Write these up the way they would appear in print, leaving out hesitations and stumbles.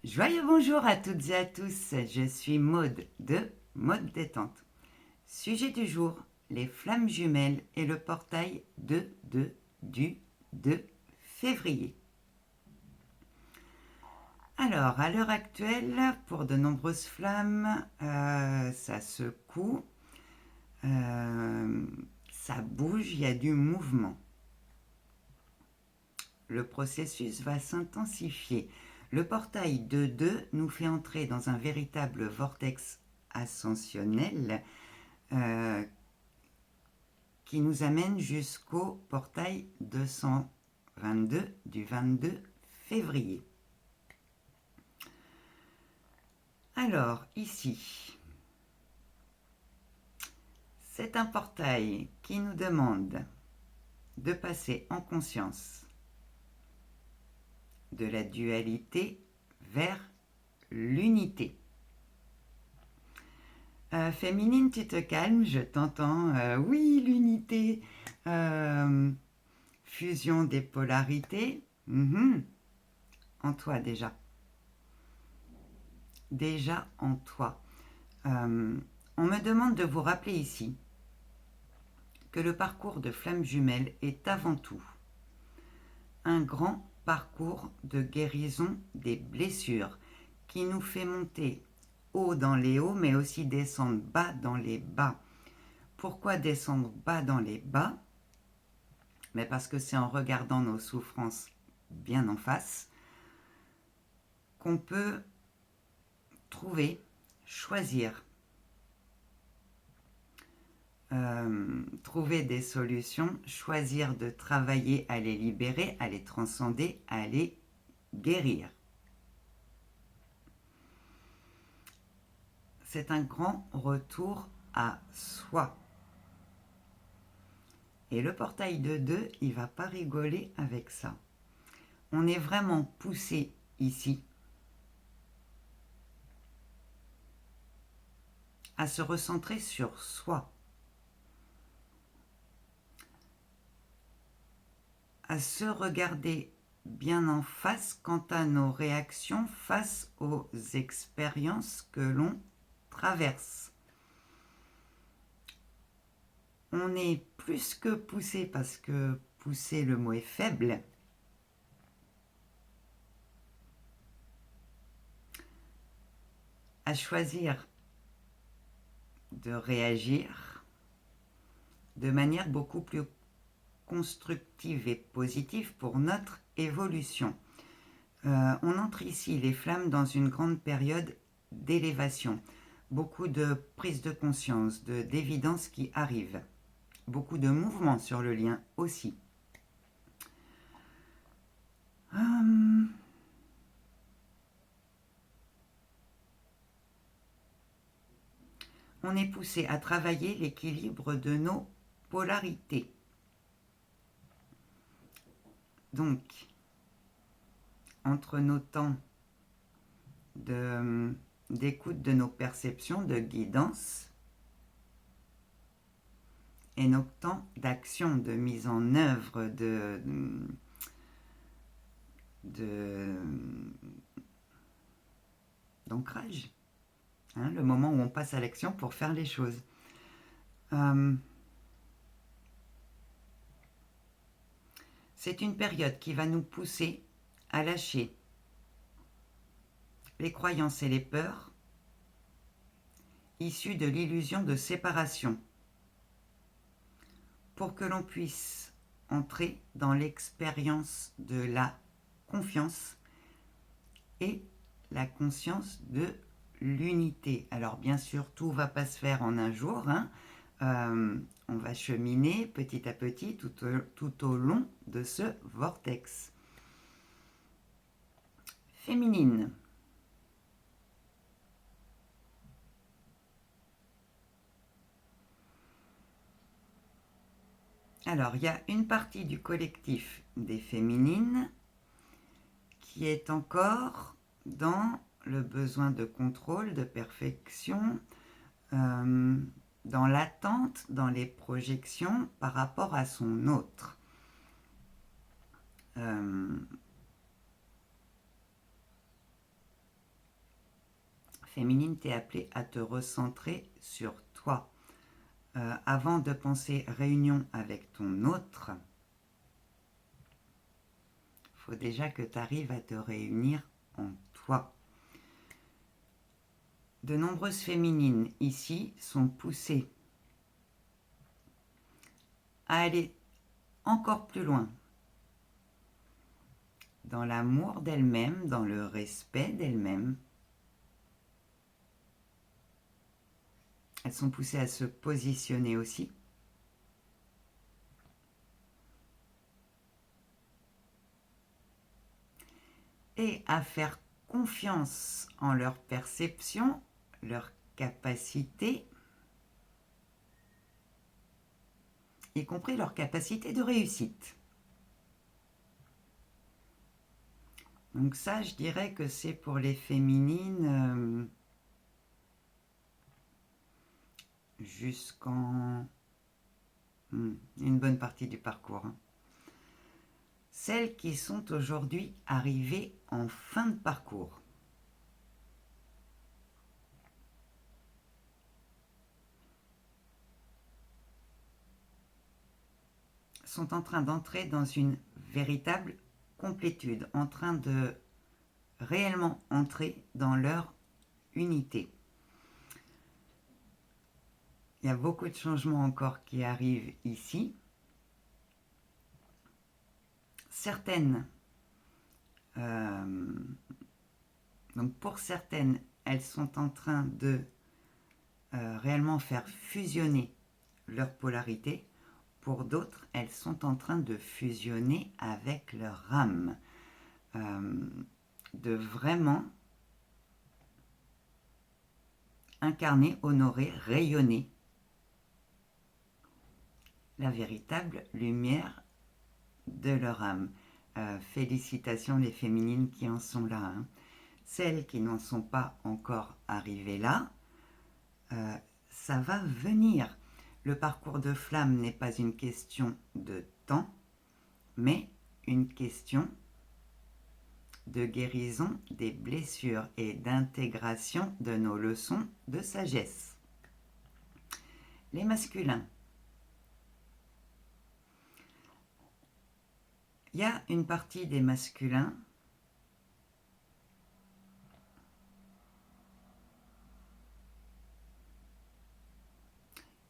Joyeux bonjour à toutes et à tous, je suis Maude de Maude Détente. Sujet du jour, les flammes jumelles et le portail du 2 février. Alors, à l'heure actuelle, pour de nombreuses flammes, ça secoue, ça bouge, il y a du mouvement. Le processus va s'intensifier. Le portail 2-2 nous fait entrer dans un véritable vortex ascensionnel qui nous amène jusqu'au portail 222 du 22 février. Alors, ici, c'est un portail qui nous demande de passer en conscience de la dualité vers l'unité. Féminine, tu te calmes, je t'entends. Oui, l'unité. Fusion des polarités. En toi déjà. Déjà en toi. On me demande de vous rappeler ici que le parcours de flamme jumelle est avant tout un grand parcours de guérison des blessures qui nous fait monter haut dans les hauts mais aussi descendre bas dans les bas. Pourquoi descendre bas dans les bas? Mais parce que c'est en regardant nos souffrances bien en face qu'on peut trouver, choisir, trouver des solutions, choisir de travailler à les libérer, à les transcender, à les guérir. C'est un grand retour à soi. Et le portail de 2, il ne va pas rigoler avec ça. On est vraiment poussé ici à se recentrer sur soi, à se regarder bien en face quant à nos réactions face aux expériences que l'on traverse. On est plus que poussé, parce que pousser, le mot est faible, à choisir de réagir de manière beaucoup plus constructive et positive pour notre évolution. On entre ici, les flammes, dans une grande période d'élévation. Beaucoup de prise de conscience, d'évidence qui arrive. Beaucoup de mouvements sur le lien aussi. On est poussé à travailler l'équilibre de nos polarités. Donc, entre nos temps d'écoute de nos perceptions, de guidance, et nos temps d'action, de mise en œuvre, d'ancrage, le moment où on passe à l'action pour faire les choses. C'est une période qui va nous pousser à lâcher les croyances et les peurs issues de l'illusion de séparation pour que l'on puisse entrer dans l'expérience de la confiance et la conscience de l'unité. Alors bien sûr, tout ne va pas se faire en un jour, on va cheminer petit à petit tout au long de ce vortex. Féminine. Alors, il y a une partie du collectif des féminines qui est encore dans le besoin de contrôle, de perfection, dans l'attente, dans les projections par rapport à son autre. féminine, tu es appelée à te recentrer sur toi. Avant de penser réunion avec ton autre, il faut déjà que tu arrives à te réunir en toi. De nombreuses féminines ici sont poussées à aller encore plus loin dans l'amour d'elles-mêmes, dans le respect d'elles-mêmes. Elles sont poussées à se positionner aussi. Et à faire confiance en leur perception, leur capacité, y compris leur capacité de réussite. Donc ça, je dirais que c'est pour les féminines jusqu'en une bonne partie du parcours. Celles qui sont aujourd'hui arrivées en fin de parcours. Sont en train d'entrer dans une véritable complétude, en train de réellement entrer dans leur unité. Il y a beaucoup de changements encore qui arrivent ici. Certaines, donc pour certaines, elles sont en train de réellement faire fusionner leur polarité. Pour d'autres, elles sont en train de fusionner avec leur âme, de vraiment incarner, honorer, rayonner la véritable lumière de leur âme. Félicitations les féminines qui en sont là. Celles qui n'en sont pas encore arrivées là, ça va venir. Le parcours de flamme n'est pas une question de temps, mais une question de guérison des blessures et d'intégration de nos leçons de sagesse. Les masculins. Il y a une partie des masculins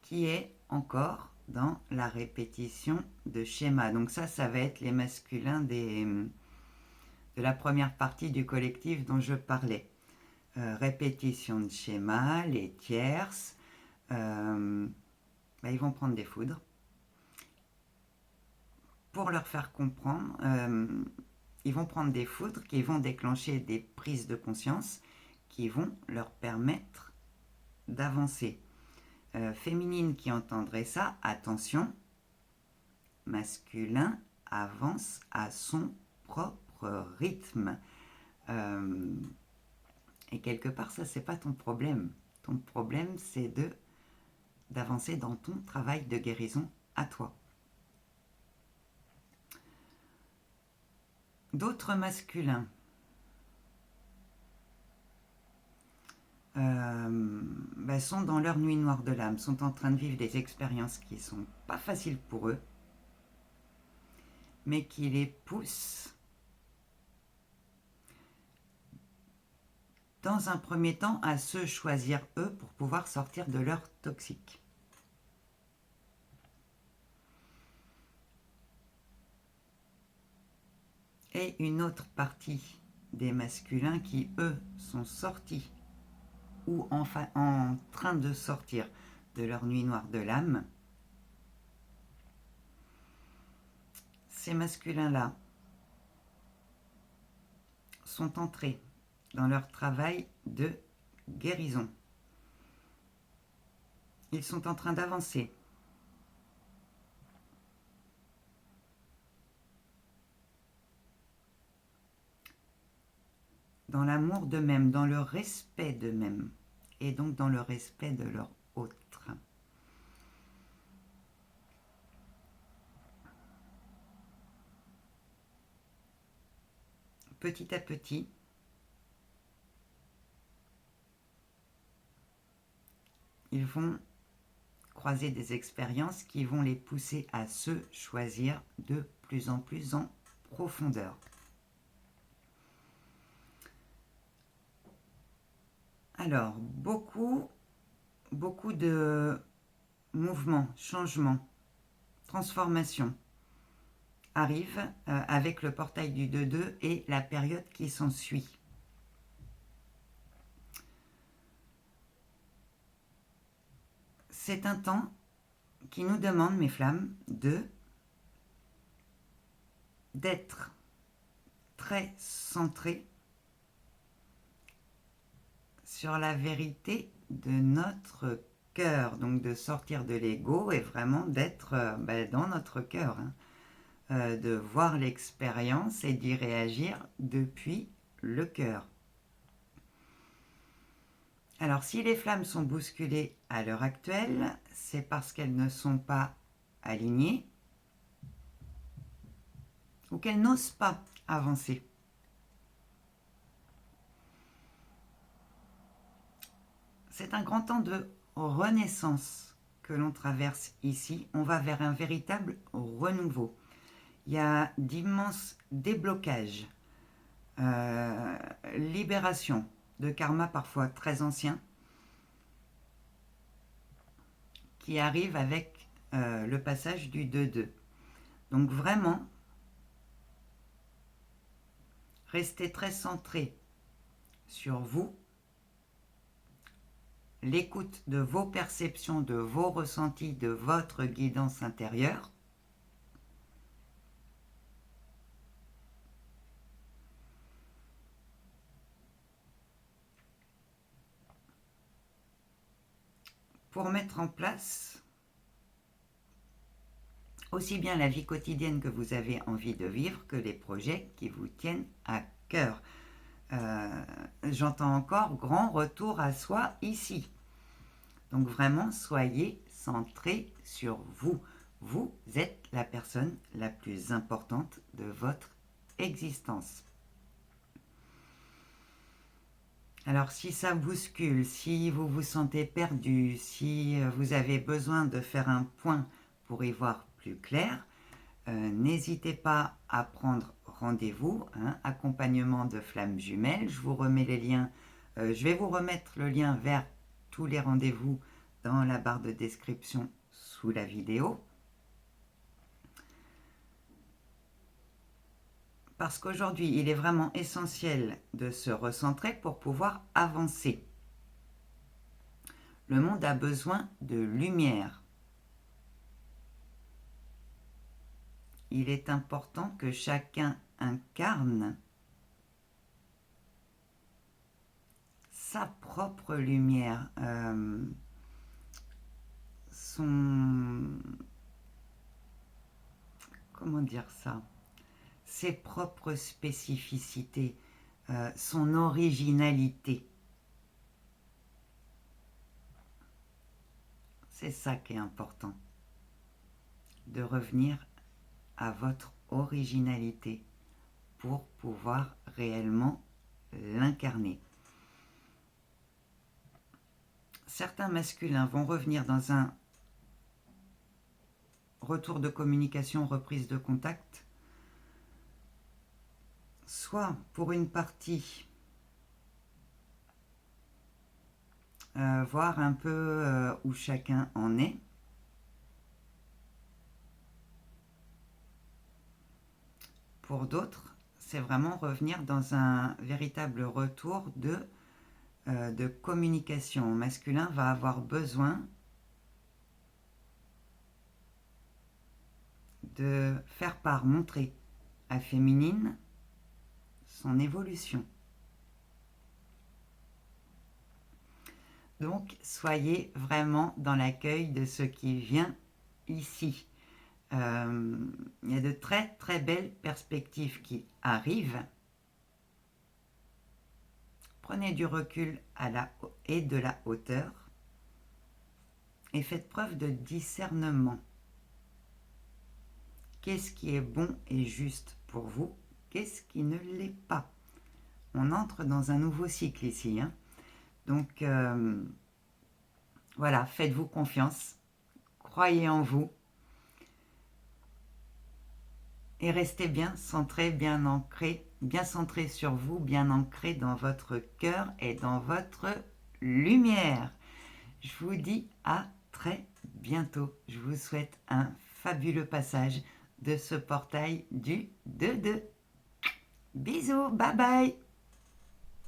qui est encore dans la répétition de schémas. Donc ça va être les masculins de la première partie du collectif dont je parlais. Répétition de schémas, les tierces, ils vont prendre des foudres. Pour leur faire comprendre, ils vont prendre des foudres qui vont déclencher des prises de conscience qui vont leur permettre d'avancer. Féminine qui entendrait ça, attention, masculin avance à son propre rythme. Et quelque part, ça, c'est pas ton problème. Ton problème, c'est d'avancer dans ton travail de guérison à toi. D'autres masculins sont dans leur nuit noire de l'âme, sont en train de vivre des expériences qui ne sont pas faciles pour eux, mais qui les poussent dans un premier temps à se choisir eux pour pouvoir sortir de leur toxique. Et une autre partie des masculins qui, eux, sont sortis ou enfin en train de sortir de leur nuit noire de l'âme. Ces masculins-là sont entrés dans leur travail de guérison. Ils sont en train d'avancer. Dans l'amour d'eux-mêmes, dans le respect d'eux-mêmes, et donc dans le respect de leur autre. Petit à petit, ils vont croiser des expériences qui vont les pousser à se choisir de plus en plus en profondeur. Alors, beaucoup de mouvements, changements, transformations arrivent avec le portail du 2-2 et la période qui s'ensuit. C'est un temps qui nous demande, mes flammes, d'être très centré sur la vérité de notre cœur, donc de sortir de l'ego et vraiment d'être dans notre cœur, hein, de voir l'expérience et d'y réagir depuis le cœur. Alors si les flammes sont bousculées à l'heure actuelle, c'est parce qu'elles ne sont pas alignées ou qu'elles n'osent pas avancer. C'est un grand temps de renaissance que l'on traverse ici. On va vers un véritable renouveau. Il y a d'immenses déblocages, libération de karma parfois très anciens qui arrivent avec le passage du 2-2. Donc vraiment, restez très centré sur vous, l'écoute de vos perceptions, de vos ressentis, de votre guidance intérieure. Pour mettre en place aussi bien la vie quotidienne que vous avez envie de vivre que les projets qui vous tiennent à cœur. J'entends encore grand retour à soi ici. Donc vraiment, soyez centrés sur vous. Vous êtes la personne la plus importante de votre existence. Alors si ça bouscule, si vous vous sentez perdu, si vous avez besoin de faire un point pour y voir plus clair, n'hésitez pas à prendre rendez-vous, accompagnement de flammes jumelles. Je vous remets les liens, je vais vous remettre le lien vers tous les rendez-vous dans la barre de description sous la vidéo. Parce qu'aujourd'hui, il est vraiment essentiel de se recentrer pour pouvoir avancer. Le monde a besoin de lumière. Il est important que chacun incarne sa propre lumière, comment dire ça, ses propres spécificités, son originalité. C'est ça qui est important, de revenir à votre originalité pour pouvoir réellement l'incarner. Certains masculins vont revenir dans un retour de communication, reprise de contact, soit pour une partie, voir un peu où chacun en est, pour d'autres, c'est vraiment revenir dans un véritable retour de communication. Masculin va avoir besoin de faire part, montrer à féminine son évolution. Donc, soyez vraiment dans l'accueil de ce qui vient ici. Il y a de très très belles perspectives qui arrivent. Prenez du recul et de la hauteur et faites preuve de discernement. Qu'est-ce qui est bon et juste pour vous? Qu'est-ce qui ne l'est pas? On entre dans un nouveau cycle ici. Donc, Voilà, faites-vous confiance, croyez en vous et restez bien centré, bien ancré, bien centré sur vous, bien ancré dans votre cœur et dans votre lumière. Je vous dis à très bientôt. Je vous souhaite un fabuleux passage de ce portail du 2-2. Bisous, bye bye.